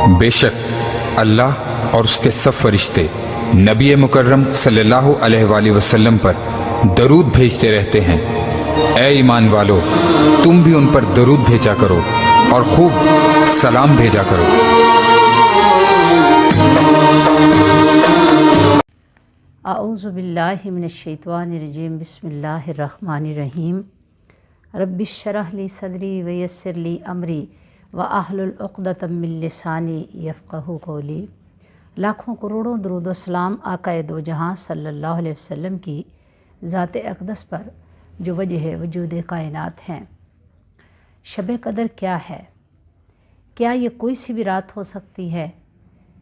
बेशक अल्लाह और उसके सब फरिश्ते नबी मुकर्रम सल्लल्लाहु अलैहि वसल्लम पर दरूद भेजते रहते हैं। ए ईमान वालो, तुम भी उन पर दरूद भेजा करो और खूब सलाम भेजा करो। आऊज़ु बिल्लाहि मिनश्शैतानिर्रजीम बिस्मिल्लाहिर्रहमानिर्रहीम रब्बिश्शरह ली सदरी व यस्सिर ली अमरी व अहलुल उक़दतम मिन लिसानी यफ़क़हू क़ौली। लाखों करोड़ों दुरूद व सलाम आक़ाए दो जहां सल्लल्लाहु अलैहि वसल्लम की ज़ात अक़दस पर जो वजह वजूद कायनात हैं। शब कदर क्या है? क्या ये कोई सी भी रात हो सकती है?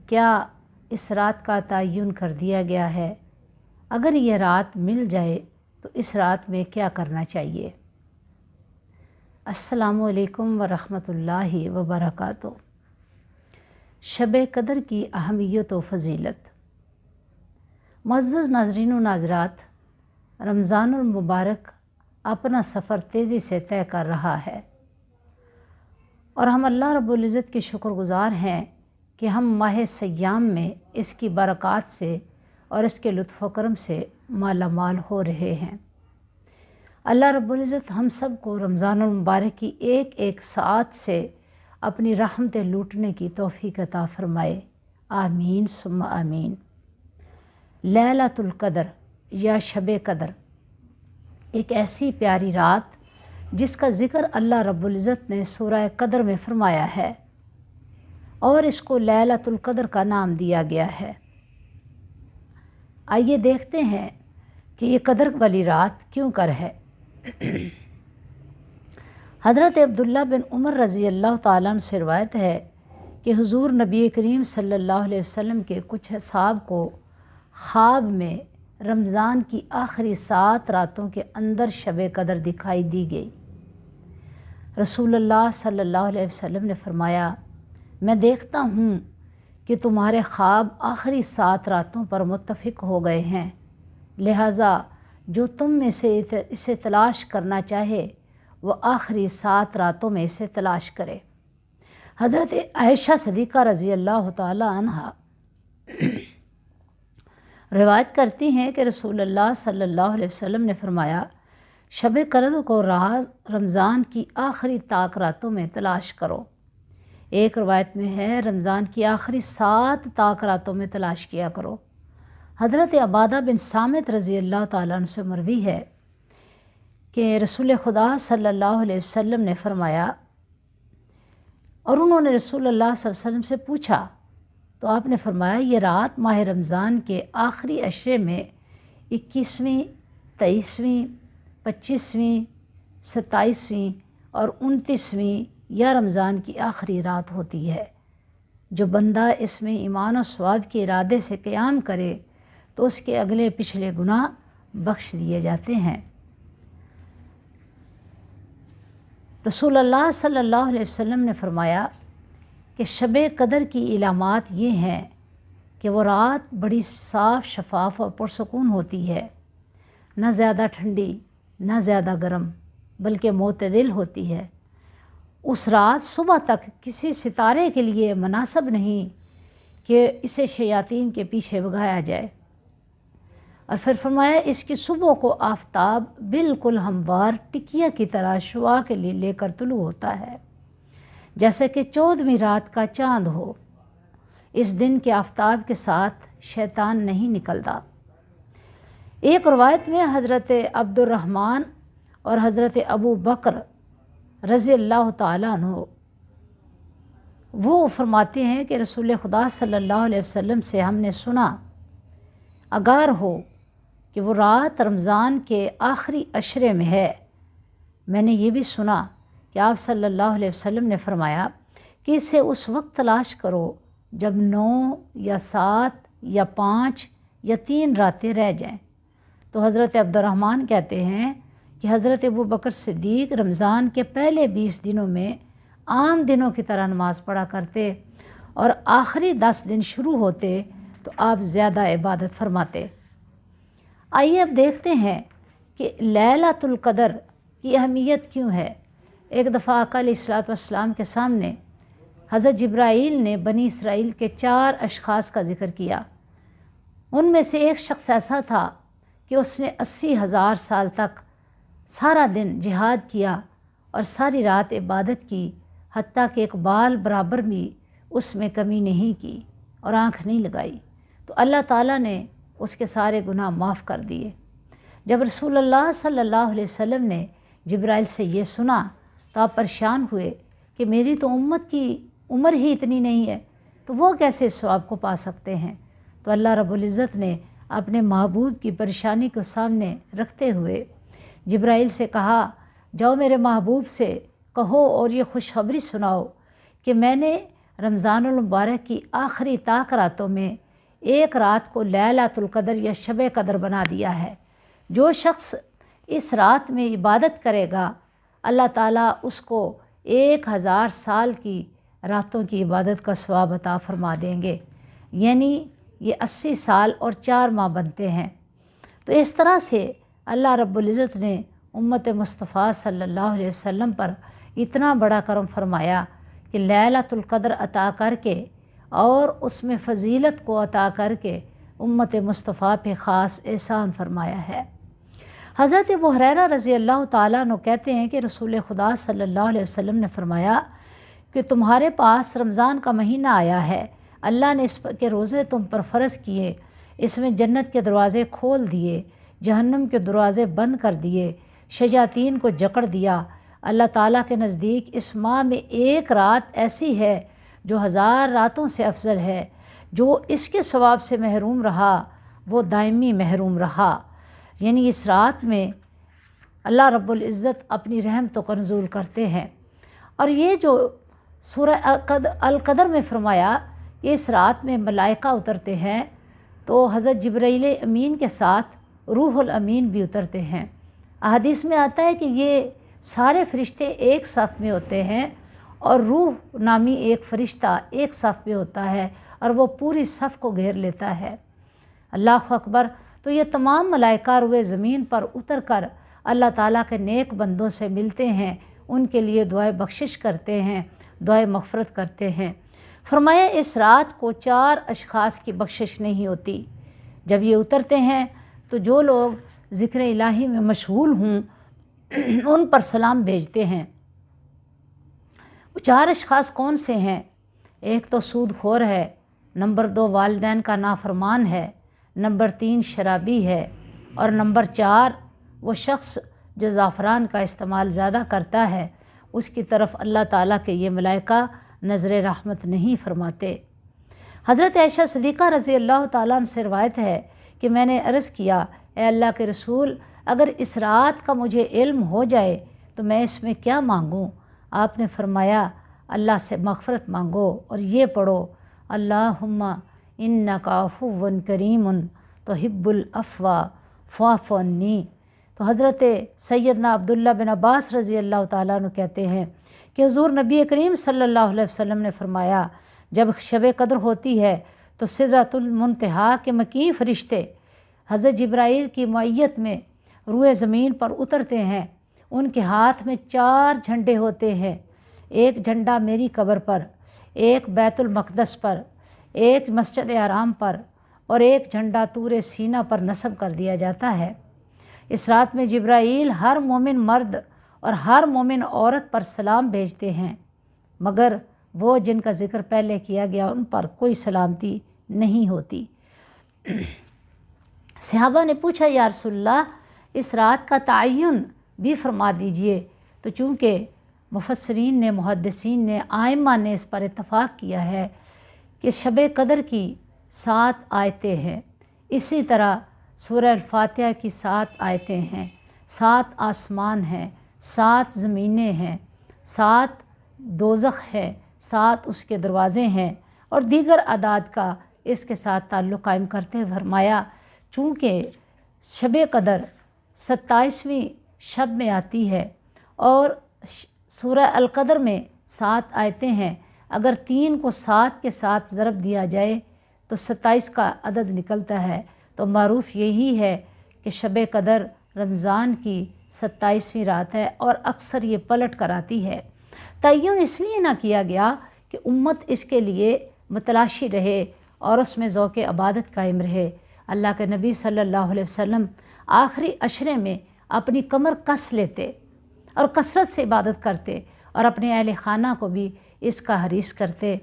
क्या इस रात का तयन कर दिया गया है? अगर ये रात मिल जाए तो इस रात में क्या करना चाहिए? अस्सलामु अलैकुम व रहमतुल्लाहि व बरकातुहू। शब कदर की अहमियत व फ़जीलत। मुअज़्ज़ज़ नाज़रीन व नाज़रात, रमज़ानुल मुबारक अपना सफ़र तेज़ी से तय कर रहा है और हम अल्लाह रब्बुल इज़्ज़त के शुक्रगुज़ार हैं कि हम माह सय्याम में इसकी बरक़ात से और इसके लुत्फ़ व करम से माला माल हो रहे हैं। अल्लाह रब्बुल इज़्ज़त हम सब को रमज़ानुल मुबारक की एक एक साथ से अपनी रहमतें लूटने की तौफ़ीक़ अता फ़रमाए। आमीन सुम्मा आमीन। लैलतुल क़द्र या शब कदर एक ऐसी प्यारी रात जिसका ज़िक्र अल्लाह रब्बुल इज़्ज़त ने सूरह क़द्र में फ़रमाया है और इसको लैलतुल क़द्र का नाम दिया गया है। आइए देखते हैं कि ये कदर वाली रात क्यों कर है। हज़रत अब्दुल्ला बिन उमर रज़ी अल्लाह ताला अन्हु से रिवायत है कि हुज़ूर नबी करीम सल्लल्लाहु अलैहि वसल्लम के कुछ असहाब को ख्वाब में रमज़ान की आखिरी 7 रातों के अंदर शब कदर दिखाई दी गई। रसूलुल्लाह सल्लल्लाहु अलैहि वसल्लम ने फरमाया, मैं देखता हूँ कि तुम्हारे ख्वाब आखिरी 7 रातों पर मुत्तफ़िक हो गए हैं, लिहाजा जो तुम में से इसे तलाश करना चाहे वह आखिरी 7 रातों में इसे तलाश करे। हज़रत आयशा सदीक़ा रज़ी अल्लाह ताला अन्हा रिवायत करती हैं कि रसूलुल्लाह सल्लल्लाहु अलैहि वसल्लम ने फरमाया, शब कदर को रमज़ान की आखिरी ताक रातों में तलाश करो। एक रवायत में है रमज़ान की आखिरी 7 ताक रातों में तलाश किया करो। हज़रत अबादा बिन सामित रज़ी अल्लाह ताला अन्हु से मरवी है कि रसूल खुदा सल्लल्लाहु अलैहि वसल्लम ने फरमाया और उन्होंने रसूलुल्लाह सल्लल्लाहु अलैहि वसल्लम से पूछा तो आपने फरमाया, ये रात माह रमज़ान के आखिरी अशरे में 21वीं, 23वीं, 25वीं, 27वीं और 29वीं या रमज़ान की आखिरी रात होती है। जो बंदा इसमें ईमान और सवाब के इरादे से क़याम करे तो उसके अगले पिछले गुनाह बख्श दिए जाते हैं। रसूलुल्लाह सल्लल्लाहु अलैहि वसल्लम ने फरमाया कि शब कदर की इलामात ये हैं कि वो रात बड़ी साफ़, शफ़ाफ़ और पुरसकून होती है, न ज़्यादा ठंडी न ज़्यादा गर्म, बल्कि मोतदिल होती है। उस रात सुबह तक किसी सितारे के लिए मुनासिब नहीं कि इसे शयातीन के पीछे भगाया जाए। और फिर फरमाया, इसकी सुबह को आफताब बिल्कुल हमवार टिकिया की तरह शुआ के लिए लेकर तुलू होता है, जैसे कि 14वीं रात का चाँद हो। इस दिन के आफताब के साथ शैतान नहीं निकलता। एक रवायत में हज़रत अब्दुर्रहमान और हज़रत अबू बकर रज़ी अल्लाह ताला अन्हु वो फरमाते हैं कि रसूल खुदा सल्लल्लाहु अलैहि वसल्लम से हमने सुना, अगर हो कि वो रात रमज़ान के आखिरी अशरे में है। मैंने ये भी सुना कि आप सल्लल्लाहु अलैहि वसल्लम ने फरमाया कि इसे उस वक्त तलाश करो जब 9 या 7 या 5 या 3 रातें रह जाएं। तो हज़रत अब्दुर्रहमान कहते हैं कि हज़रत अबू बकर सिद्दीक़ रमज़ान के पहले 20 दिनों में आम दिनों की तरह नमाज़ पढ़ा करते और आखिरी 10 दिन शुरू होते तो आप ज़्यादा इबादत फरमाते। आइए अब देखते हैं कि लैलतुल क़द्र की अहमियत क्यों है। एक दफ़ा आका अलैहिस्सलातु वस्सलाम के सामने हज़रत जिब्राईल ने बनी इसराइल के 4 अशख़ास का ज़िक्र किया। उनमें से एक शख्स ऐसा था कि उसने 80,000 साल तक सारा दिन जिहाद किया और सारी रात इबादत की, हत्ता कि एक बाल बराबर भी उसमें कमी नहीं की और आँख नहीं लगाई, तो अल्लाह ताला ने उसके सारे गुनाह माफ़ कर दिए। जब रसूलुल्लाह सल्लल्लाहु अलैहि वसल्लम ने जिब्राइल से ये सुना तो आप परेशान हुए कि मेरी तो उम्मत की उम्र ही इतनी नहीं है, तो वो कैसे इस सवाब को पा सकते हैं। तो अल्लाह रब्बुल इज़्ज़त ने अपने महबूब की परेशानी को सामने रखते हुए जिब्राइल से कहा, जाओ मेरे महबूब से कहो और ये खुशखबरी सुनाओ कि मैंने रमज़ानुल मुबारक की आखिरी ताक रातों में एक रात को लैलतुल क़द्र या शब क़द्र बना दिया है। जो शख्स इस रात में इबादत करेगा अल्लाह ताला उसको 1000 साल की रातों की इबादत का सवाब अता फरमा देंगे, यानी ये 80 साल और 4 माह बनते हैं। तो इस तरह से अल्लाह रब्बुल इज़्ज़त ने उम्मत मुस्तफ़ा सल्लल्लाहु अलैहि वसल्लम पर इतना बड़ा करम फरमाया कि लैलतुल क़द्र अता करके और उसमें फ़जीलत को अता करके उम्मत मुस्तफ़ा पे ख़ास एहसान फरमाया है। हज़रत अबू हुरैरा रज़ी अल्लाह ताला अन्हु कहते हैं कि रसूल खुदा सल्लल्लाहु अलैहि वसल्लम ने फरमाया कि तुम्हारे पास रमज़ान का महीना आया है, अल्लाह ने इस के रोज़े तुम पर फ़र्ज़ किए, इसमें जन्नत के दरवाज़े खोल दिए, जहन्नम के दरवाज़े बंद कर दिए, शयातीन को जकड़ दिया। अल्लाह ताला के नज़दीक इस माह में एक रात ऐसी है जो 1000 रातों से अफजल है। जो इसके सवाब से महरूम रहा वो दायमी महरूम रहा। यानी इस रात में अल्लाह रब्बुल इज़्ज़त अपनी रहमत को नज़ूल करते हैं। और ये जो सूरह अल क़द्र में फरमाया इस रात में मलाइका उतरते हैं, तो हज़रत जिब्राईल अमीन के साथ रूहुल अमीन भी उतरते हैं। अहादीस में आता है कि ये सारे फ़रिश्ते एक सफ़ में होते हैं और रूह नामी एक फ़रिश्ता एक सफ़ में होता है और वो पूरी सफ़ को घेर लेता है। अल्लाह अकबर। तो ये तमाम मलाइका रुए ज़मीन पर उतर कर अल्लाह ताला के नेक बंदों से मिलते हैं, उनके लिए दुआए बख्शिश करते हैं, दुआए मग़फ़िरत करते हैं। फरमाया इस रात को 4 अशख़ास की बख्शिश नहीं होती। जब ये उतरते हैं तो जो लोग ज़िक्र इलाही में मशगूल हों उन पर सलाम भेजते हैं। वो 4 अशख़ास कौन से हैं? एक तो सूदखोर है, नंबर 2 वालिदैन का नाफरमान है, नंबर 3 शराबी है और नंबर 4 वो शख्स जो ज़ाफ़रान का इस्तेमाल ज़्यादा करता है, उसकी तरफ अल्लाह ताला के ये मलाइका नज़र रहमत नहीं फरमाते। हज़रत आयशा सिद्दीक़ा रज़ी अल्लाह ताला अन्हा से रवायत है कि मैंने अर्ज़ किया, ए अल्लाह के रसूल, अगर इस रात का मुझे इल्म हो जाए तो मैं इसमें क्या मांगूँ? आपने फरमाया अल्लाह से मग़फ़िरत मांगो और ये पढ़ो, अल्लाहुम्मा इन्नका अफ़ुव्वुन करीमुन तुहिब्बुल अफ़्वा फ़अफ़ु अन्नी। तो हज़रत सैयदना अब्दुल्ला बिन अब्बास रज़ी अल्लाह ताला अन्हु कहते हैं कि हुज़ूर नबी करीम सल्लल्लाहु अलैहि वसल्लम ने फरमाया, जब शब क़द्र होती है तो सिदरतुल मुंतहा के मकी फ़रिश्ते हज़रत जिब्राईल की मय्यत में रूए ज़मीन पर उतरते हैं। उनके हाथ में 4 झंडे होते हैं, एक झंडा मेरी कब्र पर, एक बैतुल मक़दस पर, एक मस्जिद हराम पर और एक झंडा तूर सीना पर नस्ब कर दिया जाता है। इस रात में जिब्राईल हर मोमिन मर्द और हर मोमिन औरत पर सलाम भेजते हैं, मगर वो जिनका ज़िक्र पहले किया गया उन पर कोई सलामती नहीं होती। सहाबा ने पूछा, या रसूलल्लाह, इस रात का तयन भी फरमा दीजिए। तो चूँकि मुफस्सिरीन ने, मुहद्दिसीन ने, आइम्मा ने इस पर इत्तफ़ाक़ किया है कि शब क़द्र की 7 आयतें हैं, इसी तरह सूरह अल-फातिहा की 7 आयतें हैं, 7 आसमान हैं, 7 ज़मीनें हैं, 7 दोज़ख है, 7 उसके दरवाज़े हैं और दीगर आदाद का इसके साथ ताल्लुक़ कायम करते हुए फरमाया, चूँकि शब क़द्र 27वीं शब में आती है और सूरह अल क़द्र में 7 आयतें हैं, अगर 3 को 7 के साथ ज़रब दिया जाए तो 27 का अदद निकलता है। तो मारूफ़ यही है कि शब क़द्र रमज़ान की 27वीं रात है और अक्सर ये पलट कर आती है। तय्युन इसलिए ना किया गया کہ امت اس کے لیے متلاشی رہے اور اس میں ذوق عبادت قائم رہے۔ اللہ کے نبی صلی اللہ علیہ وسلم آخری عشرے میں اپنی کمر کس لیتے اور کثرت سے عبادت کرتے اور اپنے اہل خانہ کو بھی اس کا حریص کرتے۔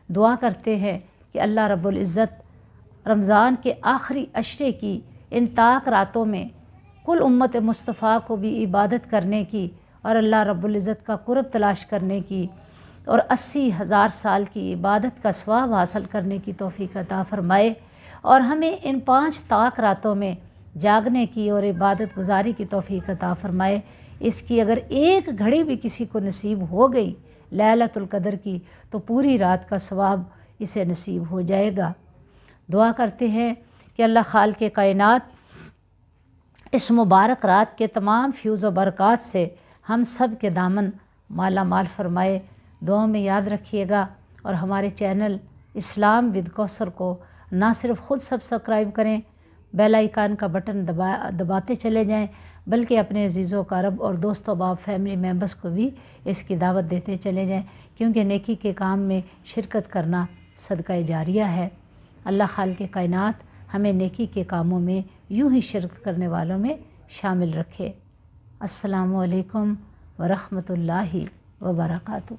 دعا کرتے ہیں کہ اللہ رب العزت رمضان کے آخری عشرے کی ان طاق راتوں میں کل امت مصطفیٰ کو بھی عبادت کرنے کی اور اللہ رب العزت کا قرب تلاش کرنے کی اور 80,000 سال کی عبادت کا ثواب حاصل کرنے کی توفیق عطا فرمائے، اور ہمیں ان 5 طاق راتوں میں جاگنے کی اور عبادت گزاری کی توفیق عطا فرمائے۔ اس کی اگر ایک گھڑی بھی کسی کو نصیب ہو گئی لیلۃ القدر کی تو پوری رات کا ثواب اسے نصیب ہو جائے گا۔ دعا کرتے ہیں کہ اللہ خالق کائنات اس مبارک رات کے تمام فیوز و برکات سے ہم سب کے دامن مالا مال فرمائے۔ دعاؤں میں یاد رکھیے گا اور ہمارے چینل اسلام ود کوثر کو نہ صرف خود سبسکرائب کریں، بیل آئیکن کا بٹن دباتے چلے جائیں، بلکہ اپنے عزیز و اقارب اور دوست و احباب فیملی ممبرس کو بھی اس کی دعوت دیتے چلے جائیں، کیونکہ نیکی کے کام میں شرکت کرنا صدقہ جاریہ ہے۔ اللہ خالق کائنات ہمیں نیکی کے کاموں میں یوں ہی شرکت کرنے والوں میں شامل رکھے۔ السلام علیکم ورحمۃ اللہ وبرکاتہ۔